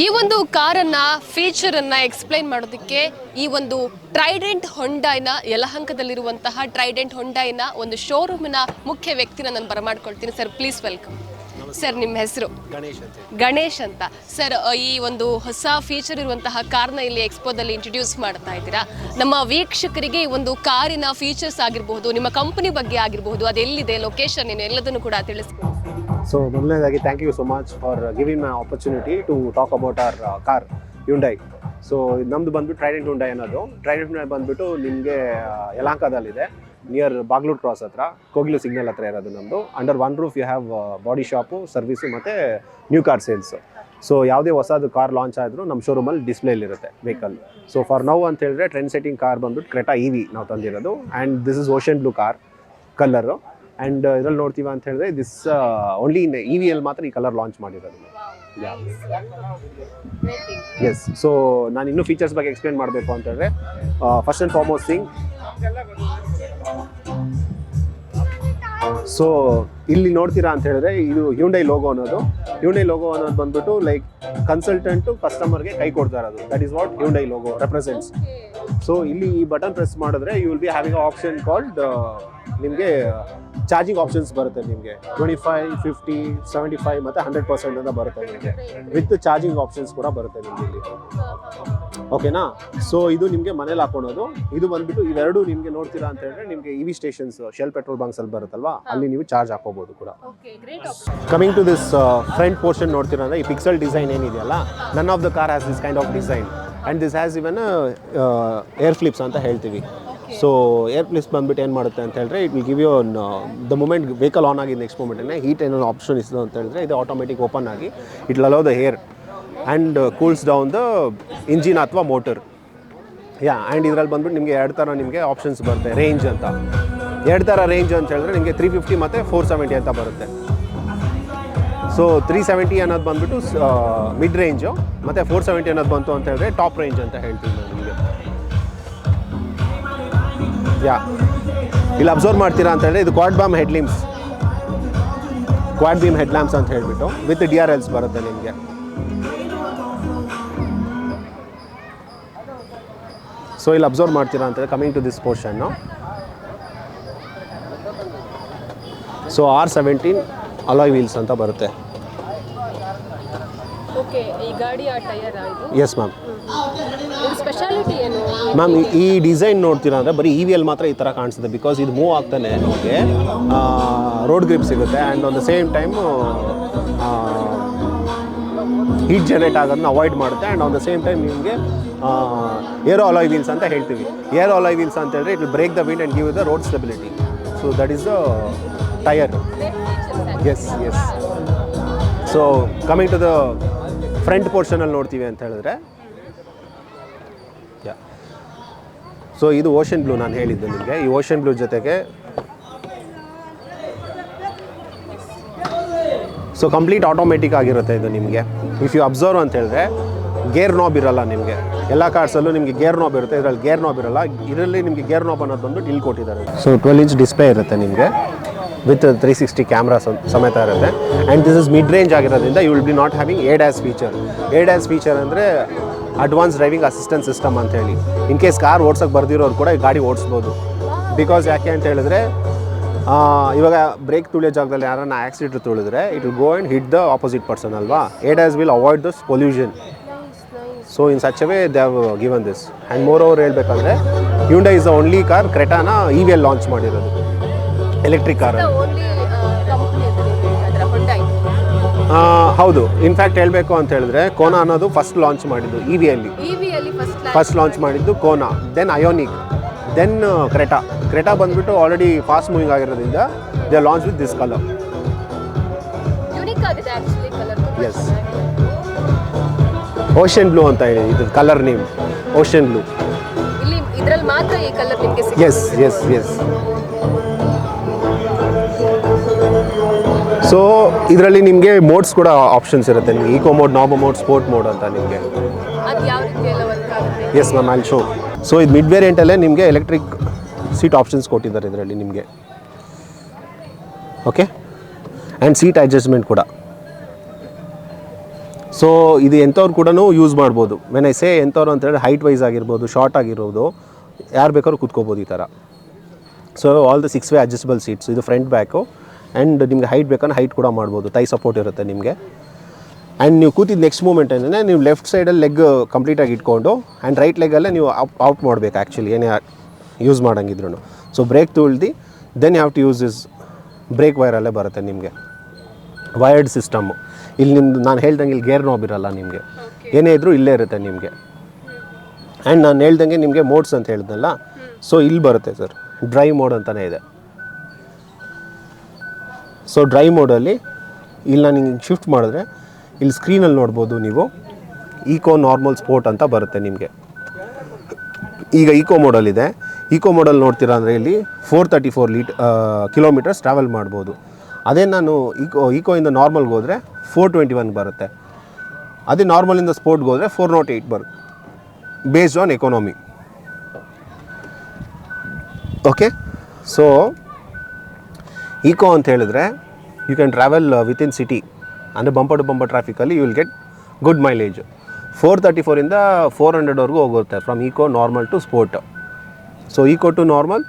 ಈ ಒಂದು ಕಾರನ್ನ ಫೀಚರನ್ನ ಎಕ್ಸ್ಪ್ಲೈನ್ ಮಾಡೋದಕ್ಕೆ ಈ ಒಂದು ಟ್ರೈಡೆಂಟ್ ಹೊಂಡಾಯ್ನ ಯಲಹಂಕದಲ್ಲಿರುವಂತಹ ಟ್ರೈಡೆಂಟ್ ಹೊಂಡಾಯ್ನ ಒಂದು ಶೋರೂಮಿನ ಮುಖ್ಯ ವ್ಯಕ್ತಿನ ನಾನು ಬರಮಾಡ್ಕೊಳ್ತೀನಿ. Sir please welcome. ಸರ್ ನಿಮ್ಮ ಹೆಸರು? ಗಣೇಶ್ ಅಂತ. ಸರ್ ಈ ಒಂದು ಹೊಸ ಫೀಚರ್ ಇರುವಂತಹ ಕಾರ್ನ ಇಲ್ಲಿ ಎಕ್ಸ್ಪೋದಲ್ಲಿ ಇಂಟ್ರೊಡ್ಯೂಸ್ ಮಾಡ್ತಾ ಇದ್ದೀರಾ. ನಮ್ಮ ವೀಕ್ಷಕರಿಗೆ ಈ ಒಂದು ಕಾರಿನ ಫೀಚರ್ಸ್ ಆಗಿರಬಹುದು, ನಿಮ್ಮ ಕಂಪನಿ ಬಗ್ಗೆ ಆಗಿರಬಹುದು, ಅದೆಲ್ಲಿದೆ, ಲೊಕೇಶನ್ ಏನು, ಎಲ್ಲದನ್ನು ಕೂಡ ತಿಳಿಸ್ಬೋದು. ಸೊ ಮೊದಲನೇದಾಗಿ thank you so much for giving my opportunity to talk about our car Hyundai. So ನಮ್ಮದು ಬಂದುಬಿಟ್ಟು ಟ್ರೈಡೆಂಟ್ ಹ್ಯುಂಡೈ ಅನ್ನೋದು. ಟ್ರೈಡೆಂಟ್ ಹ್ಯುಂಡೈ ಬಂದುಬಿಟ್ಟು ನಿಮಗೆ ಯಲಹಂಕದಲ್ಲಿದೆ, ನಿಯರ್ ಬಾಗ್ಲೂರು ಕ್ರಾಸ್ ಹತ್ರ, ಕೋಗಿಲು ಸಿಗ್ನಲ್ ಹತ್ರ ಇರೋದು ನಮ್ಮದು. Under one roof you have body shop, service ಮತ್ತು ನ್ಯೂ ಕಾರ್ ಸೇಲ್ಸು. ಸೊ ಯಾವುದೇ ಹೊಸದು ಕಾರ್ ಲಾಂಚ್ ಆದರೂ ನಮ್ಮ ಶೋರೂಮಲ್ಲಿ ಡಿಸ್ಪ್ಲೇಲಿರುತ್ತೆ ವೆಹಿಕಲ್. ಸೊ ಫಾರ್ ನೌ ಅಂತ ಹೇಳಿದ್ರೆ ಟ್ರೆಂಡ್ ಸೆಟ್ಟಿಂಗ್ ಕಾರ್ ಬಂದುಬಿಟ್ಟು ಕ್ರೆಟಾ EV ನಾವು ತಂದಿರೋದು. And this is ocean blue car colour. And ಇದರಲ್ಲಿ ನೋಡ್ತೀವಿ ಅಂತ ಹೇಳಿದ್ರೆ ದಿಸ್ ಓನ್ಲಿ ಇನ್ EVಯಲ್ಲಿ ಮಾತ್ರ ಈ ಕಲರ್ ಲಾಂಚ್ ಮಾಡಿರೋದು. ಎಸ್. ಸೊ ನಾನು ಇನ್ನೂ ಫೀಚರ್ಸ್ ಬಗ್ಗೆ ಎಕ್ಸ್ಪ್ಲೇನ್ ಮಾಡಬೇಕು ಅಂತ ಹೇಳಿದ್ರೆ, first and foremost thing, so ಇಲ್ಲಿ ನೋಡ್ತೀರಾ ಅಂತ ಹೇಳಿದ್ರೆ ಇದು ಹ್ಯುಂಡೈ ಲೋಗೋ ಅನ್ನೋದು. ಹ್ಯುಂಡೈ ಲೋಗೋ ಅನ್ನೋದು ಬಂದ್ಬಿಟ್ಟು ಲೈಕ್ ಕನ್ಸಲ್ಟೆಂಟು ಕಸ್ಟಮರ್ಗೆ ಕೈ ಕೊಡ್ತಾ ಇರೋದು. That is what Hyundai logo represents. So ಇಲ್ಲಿ ಈ ಬಟನ್ ಪ್ರೆಸ್ ಮಾಡಿದ್ರೆ you will be having option called, ನಿಮಗೆ ಚಾರ್ಜಿಂಗ್ ಆಪ್ಷನ್ಸ್ ಬರುತ್ತೆ. ನಿಮಗೆ 25, 50, 75 ಮತ್ತು 100% ಅಂತ ಬರುತ್ತೆ ನಿಮಗೆ. ವಿತ್ ಚಾರ್ಜಿಂಗ್ ಆಪ್ಷನ್ಸ್ ಕೂಡ ಬರುತ್ತೆ ನಿಮಗೆ ಇಲ್ಲಿ. ಓಕೆನಾ? ಸೊ ಇದು ನಿಮಗೆ ಮನೇಲಿ ಹಾಕೊಳೋದು. ಇದು ಬಂದ್ಬಿಟ್ಟು ಇವೆರಡು ನಿಮಗೆ ನೋಡ್ತೀರಾ ಅಂತ ಹೇಳಿದ್ರೆ ನಿಮಗೆ EV stations, Shell petrol bunks ಅಲ್ಲಿ ಬರುತ್ತಲ್ವಾ, ಅಲ್ಲಿ ನೀವು ಚಾರ್ಜ್ ಹಾಕೋಬಹುದು ಕೂಡ. Coming to this front portion ನೋಡ್ತೀರಾ ಅಂದ್ರೆ ಈ ಪಿಕ್ಸೆಲ್ ಡಿಸೈನ್ ಏನಿದೆಯಲ್ಲ, none of the car has this kind of design and this has even air flips ಅಂತ ಹೇಳ್ತೀವಿ. ಸೊ ಏರ್ ಫ್ಲಿಪ್ಸ್ ಬಂದ್ಬಿಟ್ಟು ಏನು ಮಾಡುತ್ತೆ ಅಂತ ಹೇಳಿದ್ರೆ, it will give you the moment vehicle on ಆಗಿದ್ದು ನೆಕ್ಸ್ಟ್ ಮೂಮೆಂಟೇ ಹೀಟ್ ಏನೋ ಆಪ್ಷನ್ ಇತ್ತು ಅಂತ ಹೇಳಿದ್ರೆ ಇದು ಆಟೋಮೆಟಿಕ್ ಓಪನ್ ಆಗಿ it will allow the air and cools down the engine ಅಥವಾ ಮೋಟರ್. ಆ್ಯಂಡ್ ಇದರಲ್ಲಿ ಬಂದ್ಬಿಟ್ಟು ನಿಮಗೆ ಎರಡು ಥರ ನಿಮಗೆ ಆಪ್ಷನ್ಸ್ ಬರುತ್ತೆ. ರೇಂಜ್ ಅಂತ ಎರಡು ಥರ ರೇಂಜ್ ಅಂತ ಹೇಳಿದ್ರೆ ನಿಮಗೆ 350 ಮತ್ತು 470 ಅಂತ ಬರುತ್ತೆ. ಸೊ 370 ಅನ್ನೋದು ಬಂದ್ಬಿಟ್ಟು ಮಿಡ್ ರೇಂಜು, ಮತ್ತು 470 ಅನ್ನೋದು ಬಂತು ಅಂತ ಹೇಳಿದ್ರೆ ಟಾಪ್ ರೇಂಜ್ ಅಂತ ಹೇಳ್ತೀನಿ ನಾನು ನಿಮಗೆ. ಇಲ್ಲಿ ಅಬ್ಸರ್ವ್ ಮಾಡ್ತೀರಾ ಅಂತ ಹೇಳಿದ್ರೆ ಇದು ಕ್ವಾಡ್ ಬೀಮ್ ಹೆಡ್ ಲ್ಯಾಂಪ್ಸ್ ಅಂತ ಹೇಳಿಬಿಟ್ಟು ವಿತ್ DRLs ಬರುತ್ತೆ ನಿಮಗೆ. ಸೊ ಇಲ್ಲಿ ಅಬ್ಸರ್ವ್ ಮಾಡ್ತೀರಾ ಅಂತ ಹೇಳಿದ್ರೆ ಕಮಿಂಗ್ ಟು ದಿಸ್ ಪೋರ್ಷನ್ನು, ಸೊ R17 ಅಲಾಯ್ ವೀಲ್ಸ್ ಅಂತ ಬರುತ್ತೆ. Yes ma'am. ಮ್ಯಾಮ್ ಈ ಡಿಸೈನ್ ನೋಡ್ತೀರಾ ಅಂದರೆ ಬರೀ EVಯಲ್ಲಿ ಮಾತ್ರ ಈ ಥರ ಕಾಣಿಸುತ್ತೆ. ಬಿಕಾಸ್ ಇದು ಮೂವ್ ಆಗ್ತಾನೆ ನಿಮಗೆ ರೋಡ್ ಗ್ರಿಪ್ ಸಿಗುತ್ತೆ and on the same time heat generate ಆಗೋದನ್ನ ಅವಾಯ್ಡ್ ಮಾಡುತ್ತೆ. And on the same time ನಿಮಗೆ ಏರೋ ಅಲಾಯ್ ವೀಲ್ಸ್ ಅಂತ ಹೇಳ್ತೀವಿ. ಏರೋ ಅಲಾಯ್ ವೀಲ್ಸ್ ಅಂತ ಹೇಳಿದ್ರೆ it will break the wind and give the road stability. So that is the tyre. Yes. So coming to the front ಪೋರ್ಷನಲ್ಲಿ ನೋಡ್ತೀವಿ ಅಂತ ಹೇಳಿದ್ರೆ, so ಇದು ಓಷನ್ ಬ್ಲೂ ನಾನು ಹೇಳಿದ್ದು ನಿಮಗೆ. ಈ ಓಷನ್ ಬ್ಲೂ ಜೊತೆಗೆ ಸೊ ಕಂಪ್ಲೀಟ್ ಆಟೋಮೆಟಿಕ್ ಆಗಿರುತ್ತೆ ಇದು ನಿಮಗೆ. ಇಫ್ ಯು ಅಬ್ಸರ್ವ್ ಅಂತ ಹೇಳಿದ್ರೆ ಗೇರ್ ನಾಬ್ ಇರಲ್ಲ ನಿಮಗೆ. ಎಲ್ಲ ಕಾರ್ಸಲ್ಲೂ ನಿಮಗೆ ಗೇರ್ ನಾಬ್ ಇರುತ್ತೆ, ಇದರಲ್ಲಿ ಗೇರ್ ನಾಬ್ ಇರಲ್ಲ. ಇದರಲ್ಲಿ ನಿಮಗೆ ಗೇರ್ ನಾಬ್ ಅನ್ನೋದು ಬಂದು ಇಲ್ಲಿ ಕೊಟ್ಟಿದ್ದಾರೆ. ಸೊ 12 ಇಂಚ್ ಡಿಸ್ಪ್ಲೇ ಇರುತ್ತೆ ನಿಮಗೆ ವಿತ್ 360 ಕ್ಯಾಮ್ರಾ ಸಮೇತ ಇರುತ್ತೆ. And this is mid range ಆಗಿರೋದ್ರಿಂದ you will be not having ADAS feature. ADAS feature ಅಂದರೆ ಅಡ್ವಾನ್ಸ್ ಡ್ರೈವಿಂಗ್ ಅಸಿಸ್ಟೆನ್ಸ್ ಸಿಸ್ಟಮ್ ಅಂತ ಹೇಳಿ. ಇನ್ ಕೇಸ್ ಕಾರ್ ಓಡ್ಸೋಕ್ಕೆ ಬರ್ದಿರೋರು ಕೂಡ ಈ ಗಾಡಿ ಓಡಿಸ್ಬೋದು. ಬಿಕಾಸ್ ಯಾಕೆ ಅಂತ ಹೇಳಿದ್ರೆ ಇವಾಗ ಬ್ರೇಕ್ ತುಳಿಯೋ ಜಾಗದಲ್ಲಿ ಯಾರನ್ನ ಆಕ್ಸಿಡೆಂಟ್ ತುಳಿದ್ರೆ it will go and hit the opposite person ಅಲ್ವಾ. ADAS will avoid this pollution. So in such a way they have given this. And moreover ಹೇಳ್ಬೇಕಂದ್ರೆ Hyundai is the only car ಕ್ರೆಟಾನ EVಯಲ್ಲಿ launch ಮಾಡಿರೋದು, electric car. ಹೌದು. In fact ಹೇಳಬೇಕು ಅಂತ ಹೇಳಿದ್ರೆ ಕೋನಾ ಅನ್ನೋದು ಫಸ್ಟ್ ಲಾಂಚ್ ಮಾಡಿದ್ದು EVಯಲ್ಲಿ. ಫಸ್ಟ್ ಲಾಂಚ್ ಮಾಡಿದ್ದು Kona, then Ioniq, then Creta ಬಂದ್ಬಿಟ್ಟು ಆಲ್ರೆಡಿ ಫಾಸ್ಟ್ ಮೂವಿಂಗ್ ಆಗಿರೋದ್ರಿಂದ they launch with this colour. Yes. Ocean blue ಅಂತ ಹೇಳಿ ಇದು colour name, ocean blue. Yes. So ಇದರಲ್ಲಿ ನಿಮಗೆ ಮೋಡ್ಸ್ ಕೂಡ ಆಪ್ಷನ್ಸ್ ಇರುತ್ತೆ ನಿಮಗೆ. Eco mode, normal mode, sport mode ಅಂತ ನಿಮಗೆ. Yes ma'am, I'll show. So ಇದು ಮಿಡ್ ವೇರಿಯಂಟಲ್ಲೇ ನಿಮಗೆ ಎಲೆಕ್ಟ್ರಿಕ್ ಸೀಟ್ ಆಪ್ಷನ್ಸ್ ಕೊಟ್ಟಿದ್ದಾರೆ ಇದರಲ್ಲಿ ನಿಮಗೆ. ಓಕೆ. ಆ್ಯಂಡ್ ಸೀಟ್ ಅಡ್ಜಸ್ಟ್ಮೆಂಟ್ ಕೂಡ. ಸೊ ಇದು ಎಂಥವ್ರು ಕೂಡ ಯೂಸ್ ಮಾಡ್ಬೋದು. ವೆನ್ ಐ ಸೇ ಎಂಥವ್ರು ಅಂತೇಳಿ ಹೈಟ್ ವೈಸ್ ಆಗಿರ್ಬೋದು, ಶಾರ್ಟ್ ಆಗಿರ್ಬೋದು, ಯಾರು ಬೇಕಾದ್ರೂ ಕೂತ್ಕೋಬೋದು ಈ ಥರ. So all the 6 way adjustable seats. ಇದು ಫ್ರಂಟ್ ಬ್ಯಾಕು ಆ್ಯಂಡ್ ನಿಮಗೆ ಹೈಟ್ ಬೇಕಂದ್ರೆ ಹೈಟ್ ಕೂಡ ಮಾಡ್ಬೋದು, ಥೈ ಸಪೋರ್ಟ್ ಇರುತ್ತೆ ನಿಮಗೆ. ಆ್ಯಂಡ್ ನೀವು ಕೂತಿದ್ದು ನೆಕ್ಸ್ಟ್ ಮೂಮೆಂಟ್ ಏನಂದರೆ ನೀವು ಲೆಫ್ಟ್ ಸೈಡಲ್ಲಿ ಲೆಗ್ ಕಂಪ್ಲೀಟಾಗಿ ಇಟ್ಕೊಂಡು ಆ್ಯಂಡ್ ರೈಟ್ ಲೆಗಲ್ಲೇ ನೀವು ಔಟ್ ಮಾಡಬೇಕು ಆ್ಯಕ್ಚುಲಿ ಏನೇ ಯೂಸ್ ಮಾಡೋಂಗಿದ್ರು. ಸೊ ಬ್ರೇಕ್ ತುಳ್ದು then you have to use this brake ವೈರಲ್ಲೇ ಬರುತ್ತೆ ನಿಮಗೆ ವೈರ್ಡ್ ಸಿಸ್ಟಮ್ಮು. ಇಲ್ಲಿ ನಿಮ್ಮದು ನಾನು ಹೇಳ್ದಂಗೆ ಇಲ್ಲಿ ಗೇರ್ ನಾಬ್ ಇರಲ್ಲ ನಿಮಗೆ, ಏನೇ ಇದ್ದರೂ ಇಲ್ಲೇ ಇರುತ್ತೆ ನಿಮಗೆ. ಆ್ಯಂಡ್ ನಾನು ಹೇಳ್ದಂಗೆ ನಿಮಗೆ ಮೋಡ್ಸ್ ಅಂತ ಹೇಳಿದ್ನಲ್ಲ, ಸೊ ಇಲ್ಲಿ ಬರುತ್ತೆ ಸರ್ ಡ್ರೈವ್ ಮೋಡ್ ಅಂತಲೇ ಇದೆ. ಸೊ ಡ್ರೈವ್ ಮೋಡಲ್ಲಿ ಇಲ್ಲಿ ನಾನು ಹಿಂಗೆ ಶಿಫ್ಟ್ ಮಾಡಿದ್ರೆ ಇಲ್ಲಿ ಸ್ಕ್ರೀನಲ್ಲಿ ನೋಡ್ಬೋದು ನೀವು ಈಕೋ ನಾರ್ಮಲ್ ಸ್ಪೋರ್ಟ್ ಅಂತ ಬರುತ್ತೆ ನಿಮಗೆ. ಈಗ ಈಕೋ ಮೋಡಲ್ಲಿದೆ. ಈಕೋ ಮೋಡಲ್ಲಿ ನೋಡ್ತೀರಾ ಅಂದರೆ ಇಲ್ಲಿ 434 ಕಿಲೋಮೀಟರ್ಸ್ ಟ್ರಾವೆಲ್ ಮಾಡ್ಬೋದು. ಅದೇ ನಾನು ಈಕೋಯಿಂದ ನಾರ್ಮಲ್ಗೆ ಹೋದರೆ 421 ಬರುತ್ತೆ. ಅದೇ ನಾರ್ಮಲಿಂದ ಸ್ಪೋರ್ಟ್ಗೆ ಹೋದರೆ 408 ಬರುತ್ತೆ based on economy. Okay, so eco ಅಂತ ಹೇಳಿದ್ರೆ you can travel within city, ಅಂದರೆ ಬಂಪರ್ ಟು ಬಂಪರ್ ಟ್ರಾಫಿಕಲ್ಲಿ you will get good mileage. 434ಇಂದ 400ವರೆಗೂ ಹೋಗುತ್ತೆ from eco normal to sport. So eco to normal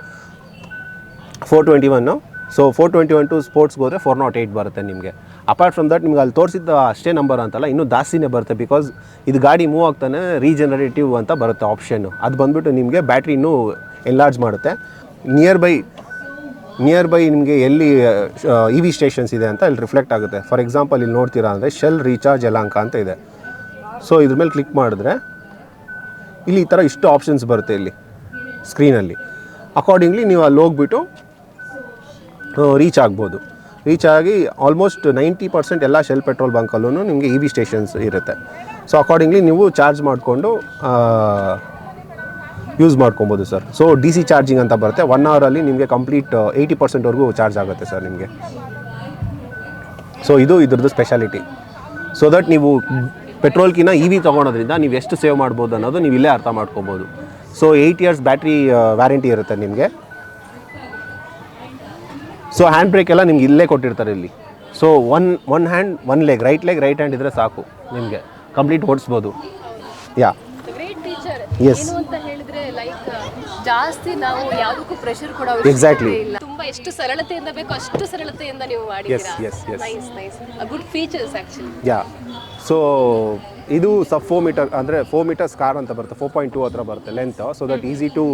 421, so 421 to ಸ್ಪೋರ್ಟ್ಸ್ಗೆ ಹೋದರೆ 408 ಬರುತ್ತೆ ನಿಮಗೆ. ಅಪಾರ್ಟ್ ಫ್ರಮ್ ದಟ್ ನಿಮ್ಗೆ ಅಲ್ಲಿ ತೋರಿಸಿದ್ದ ಅಷ್ಟೇ ನಂಬರ್ ಅಂತಲ್ಲ, ಇನ್ನೂ ಜಾಸ್ತಿನೇ ಬರುತ್ತೆ. ಬಿಕಾಸ್ ಇದು ಗಾಡಿ ಮೂವ್ ಆಗ್ತಾನೆ ರೀಜನರೇಟಿವ್ ಅಂತ ಬರುತ್ತೆ ಆಪ್ಷನ್ನು. ಅದು ಬಂದುಬಿಟ್ಟು ನಿಮಗೆ ಬ್ಯಾಟ್ರಿ ಇನ್ನೂ ಎನ್ಲಾರ್ಜ್ ಮಾಡುತ್ತೆ. ನಿಯರ್ ಬೈ ನಿಮಗೆ ಎಲ್ಲಿ ಇ ವಿ ಸ್ಟೇಷನ್ಸ್ ಇದೆ ಅಂತ ಇಲ್ಲಿ ರಿಫ್ಲೆಕ್ಟ್ ಆಗುತ್ತೆ. ಫಾರ್ ಎಕ್ಸಾಂಪಲ್ ಇಲ್ಲಿ ನೋಡ್ತೀರಾ ಅಂದರೆ ಶೆಲ್ ರೀಚಾರ್ಜ್ ಯಲಹಂಕ ಅಂತ ಇದೆ. ಸೊ ಇದ್ರ ಮೇಲೆ ಕ್ಲಿಕ್ ಮಾಡಿದ್ರೆ ಇಲ್ಲಿ ಈ ಥರ ಇಷ್ಟು ಆಪ್ಷನ್ಸ್ ಬರುತ್ತೆ ಇಲ್ಲಿ ಸ್ಕ್ರೀನಲ್ಲಿ. ಅಕಾರ್ಡಿಂಗ್ಲಿ ನೀವು ಅಲ್ಲಿ ಹೋಗ್ಬಿಟ್ಟು ರೀಚ್ ಆಗ್ಬೋದು. ರೀಚ್ ಆಗಿ ಆಲ್ಮೋಸ್ಟ್ 90% ಎಲ್ಲ ಶೆಲ್ ಪೆಟ್ರೋಲ್ ಬಂಕಲ್ಲೂ ನಿಮಗೆ ಇ ವಿ ಸ್ಟೇಷನ್ಸ್ ಇರುತ್ತೆ. ಸೊ ಅಕಾರ್ಡಿಂಗ್ಲಿ ನೀವು ಚಾರ್ಜ್ ಮಾಡಿಕೊಂಡು ಯೂಸ್ ಮಾಡ್ಕೊಬೋದು sir. So D C charging ಅಂತ ಬರುತ್ತೆ. 1 ಅವರಲ್ಲಿ ನಿಮಗೆ ಕಂಪ್ಲೀಟ್ 80%ವರೆಗೂ ಚಾರ್ಜ್ ಆಗುತ್ತೆ ಸರ್ ನಿಮಗೆ. ಸೊ ಇದು ಇದ್ರದ್ದು ಸ್ಪೆಷಾಲಿಟಿ. ಸೊ ದಟ್ ನೀವು ಪೆಟ್ರೋಲ್ಗಿನ್ನ ಇ ವಿ ತೊಗೊಳೋದ್ರಿಂದ ನೀವು ಎಷ್ಟು ಸೇವ್ ಮಾಡ್ಬೋದು ಅನ್ನೋದು ನೀವು ಇಲ್ಲೇ ಅರ್ಥ ಮಾಡ್ಕೊಬೋದು. ಸೊ 8 ಇಯರ್ಸ್ ಬ್ಯಾಟ್ರಿ ವ್ಯಾರಂಟಿ ಇರುತ್ತೆ ನಿಮಗೆ. ಸೊ ಹ್ಯಾಂಡ್ ಬ್ರೇಕ್ ಎಲ್ಲ ನಿಮ್ಗೆ ಇಲ್ಲೇ ಕೊಟ್ಟಿರ್ತಾರೆ ಇಲ್ಲಿ. So one hand one leg, right hand ಇದ್ದರೆ ಸಾಕು ನಿಮಗೆ ಕಂಪ್ಲೀಟ್ ಓಡಿಸ್ಬೋದು. ಯಾ ಗ್ರೇಟ್ ಫೀಚರ್. Yes. ಏನು ಅಂತ ಹೇಳಿದ್ರೆ ಲೈಕ್ ಜಾಸ್ತಿ ನಾವು ಯಾವುದಕ್ಕೂ ಪ್ರೆಷರ್ ಕೊಡೋ Exactly. ಇಲ್ಲ. ತುಂಬಾ ಎಷ್ಟು ಸರಳತೆಯಿಂದ ಬೇಕು ಅಷ್ಟು ಸರಳತೆಯಿಂದ ನೀವು ಮಾಡಿದ್ದೀರಾ. Yes. Nice good features actually. Yeah, so ಇದು 4 ಮೀಟರ್ ಅಂದರೆ 4 ಮೀಟರ್ಸ್ ಕಾರ್ ಅಂತ ಬರುತ್ತೆ. 4.2 ಹತ್ರ ಬರುತ್ತೆ length. So that easy to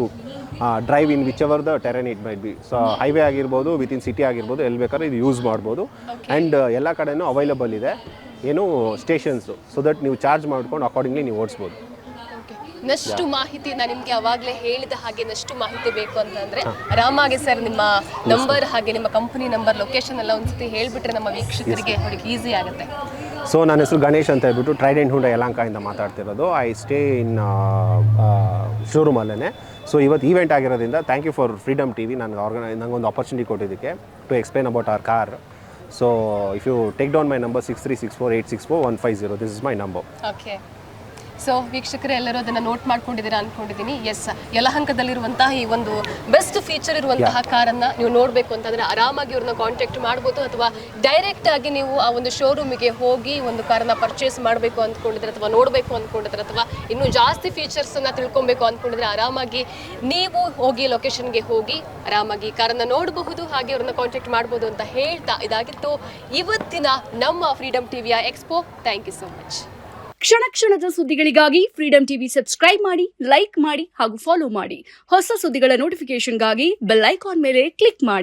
drive in whichever the terrain it might be. So highway ಆಗಿರ್ಬೋದು, ವಿತಿನ್ ಸಿಟಿ ಆಗಿರ್ಬೋದು, ಎಲ್ಲಿ ಬೇಕಾದ್ರೆ ಇದು ಯೂಸ್ ಮಾಡ್ಬೋದು. ಆ್ಯಂಡ್ ಎಲ್ಲ ಕಡೆನೂ ಅವೈಲಬಲ್ ಇದೆ ಏನು ಸ್ಟೇಷನ್ಸು. ಸೊ ದಟ್ ನೀವು ಚಾರ್ಜ್ ಮಾಡ್ಕೊಂಡು ಅಕಾರ್ಡಿಂಗ್ಲಿ ನೀವು ಓಡಿಸ್ಬೋದು. ನಷ್ಟು ಮಾಹಿತಿ ನಾನು ನಿಮಗೆ ಅವಾಗಲೇ ಹೇಳಿದ ಹಾಗೆ ನಷ್ಟು ಮಾಹಿತಿ ಬೇಕು ಅಂತಂದ್ರೆ ಆರಾಮಾಗಿ ಸರ್ ನಿಮ್ಮ ನಂಬರ್ ಹಾಗೆ ನಿಮ್ಮ ಕಂಪನಿ ನಂಬರ್ ಲೊಕೇಶನ್ ಎಲ್ಲ ಒಂದ್ಸತಿ ಹೇಳ್ಬಿಟ್ರೆ ನಮ್ಮ ವೀಕ್ಷಕರಿಗೆ ಅವ್ರಿಗೆ ಈಸಿ ಆಗುತ್ತೆ. ಸೊ ನನ್ನ ಹೆಸರು ಗಣೇಶ್ ಅಂತ ಹೇಳ್ಬಿಟ್ಟು ಟ್ರೈಡೆಂಟ್ ಹುಂಡೈ ಯಲಹಂಕದಿಂದ ಮಾತಾಡ್ತಿರೋದು. ಐ ಸ್ಟೇ ಇನ್ ಶೋರೂಮಲ್ಲೇ. ಸೊ ಇವತ್ತು ಈವೆಂಟ್ ಆಗಿರೋದ್ರಿಂದ thank you for Freedom TV ನನಗೊಂದು ಆಪರ್ಚುನಿಟಿ ಕೊಟ್ಟಿದ್ದಕ್ಕೆ to explain about our car. So if you take down my number 6364864150, this is my number. Okay, so ವೀಕ್ಷಕರೇ ಎಲ್ಲರೂ ಅದನ್ನು ನೋಟ್ ಮಾಡ್ಕೊಂಡಿದ್ದೀರಾ ಅನ್ಕೊಂಡಿದ್ದೀನಿ. ಎಸ್, ಯಲಹಂಕದಲ್ಲಿರುವಂತಹ ಈ ಒಂದು ಬೆಸ್ಟ್ ಫೀಚರ್ ಇರುವಂತಹ ಕಾರನ್ನು ನೀವು ನೋಡಬೇಕು ಅಂತಂದರೆ ಆರಾಮಾಗಿ ಇವ್ರನ್ನ ಕಾಂಟ್ಯಾಕ್ಟ್ ಮಾಡ್ಬೋದು, ಅಥವಾ ಡೈರೆಕ್ಟ್ ಆಗಿ ನೀವು ಆ ಒಂದು ಶೋರೂಮಿಗೆ ಹೋಗಿ ಒಂದು ಕಾರನ್ನು ಪರ್ಚೇಸ್ ಮಾಡಬೇಕು ಅಂದ್ಕೊಂಡಿದ್ರೆ ಅಥವಾ ನೋಡಬೇಕು ಅಂದ್ಕೊಂಡಿದ್ರೆ ಅಥವಾ ಇನ್ನೂ ಜಾಸ್ತಿ ಫೀಚರ್ಸನ್ನು ತಿಳ್ಕೊಬೇಕು ಅಂದ್ಕೊಂಡಿದ್ರೆ ಆರಾಮಾಗಿ ನೀವು ಹೋಗಿ ಲೊಕೇಶನ್ಗೆ ಹೋಗಿ ಆರಾಮಾಗಿ ಕಾರನ್ನು ನೋಡಬಹುದು, ಹಾಗೆ ಅವ್ರನ್ನ ಕಾಂಟ್ಯಾಕ್ಟ್ ಮಾಡ್ಬೋದು ಅಂತ ಹೇಳ್ತಾ ಇದಾಗಿತ್ತು ಇವತ್ತಿನ ನಮ್ಮ ಫ್ರೀಡಮ್ ಟಿವಿಯ expo. Thank you so much. ಕ್ಷಣದ ಸುದ್ದಿಗಳಿಗಾಗಿ ಫ್ರೀಡಮ್ ಟಿವಿ ಸಬ್ಸ್ಕ್ರೈಬ್ ಮಾಡಿ, ಲೈಕ್ ಮಾಡಿ ಹಾಗೂ ಫಾಲೋ ಮಾಡಿ. ಹೊಸ ಸುದ್ದಿಗಳ ನೋಟಿಫಿಕೇಶನ್ಗಾಗಿ ಬೆಲ್ ಐಕಾನ್ ಮೇಲೆ ಕ್ಲಿಕ್ ಮಾಡಿ.